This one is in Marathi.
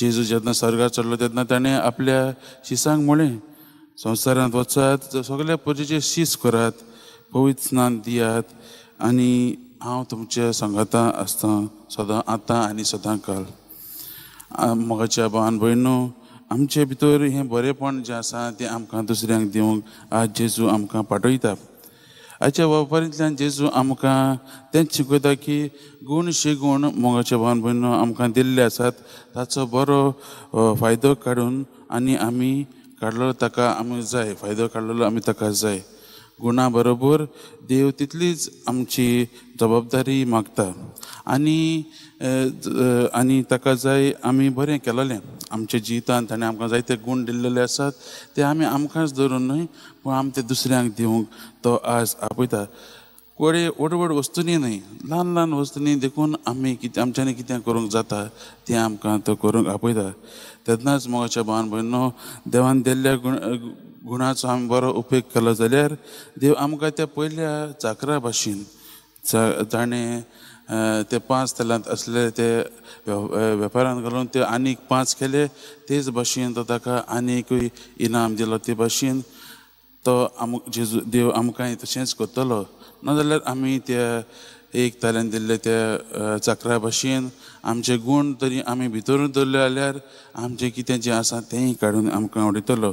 जेजू जेन्ना स्वर्गार चडलो तेन्ना ताणें आपल्या शिसांक म्हळें संवसारांत वचात सगळ्या प्रजेचें शीस करात, पवित्र स्नान दियात आनी हांव तुमच्या संगाता आसता सदां आतां आनी सदां काल. मोगाच्या भावान भयणो, आमचे भितर हें बरेंपण जें आसा तें आमकां दुसऱ्यांक दिवंक आज जेजू आमकां पाठयता. आयच्या वापरींतल्यान जेजू आमकां तेंच शिकयता की गूण शिगूण मोगाच्या भावान भयणो आमकां दिल्ले आसात ताचो बरो फायदो काडून आनी आमी काडलो ताका आमी जाय, फायदो काडलेलो आमी ताका जाय. गुणा बरोबर देव तितलीच आमची जबाबदारी मागता आनी ताका जाय आमी बरें केलोलें. आमच्या जिवितांत ताणें आमकां जायते गूण दिल्लेले आसात ते आमी आमकांच धरून न्हय पूण आमी ते दुसऱ्यांक दिवंक तो आज आपयता. व्हड व्हड वस्तूंनी न्हय, ल्हान ल्हान वस्तूंनी देखून आमी आमच्यांनी कितें करूंक जाता तें आमकां तो करूंक आपयता. तेन्नाच मोगाच्या भावान भयणो, देवान दिल्ल्या गुणाचो आमी बरो उपेग केलो जाल्यार देव आमकां त्या पयल्या चाकरा भाशेन ताणें ते 5 तलांत असले ते वेपारान घालून ते आनीक 5 केले, तेच भाशेन तो ताका आनीकूय इनाम दिलो. ते भाशेन तो देव आमकांय तशेंच करतलो. नाजाल्यार आमी त्या 1 तलांत दिल्ले त्या चाकरा भाशेन आमचे गूण तरी आमी भितरूच दवरले जाल्यार आमचें कितें जें आसा तेंय काडून आमकां उडयतलो.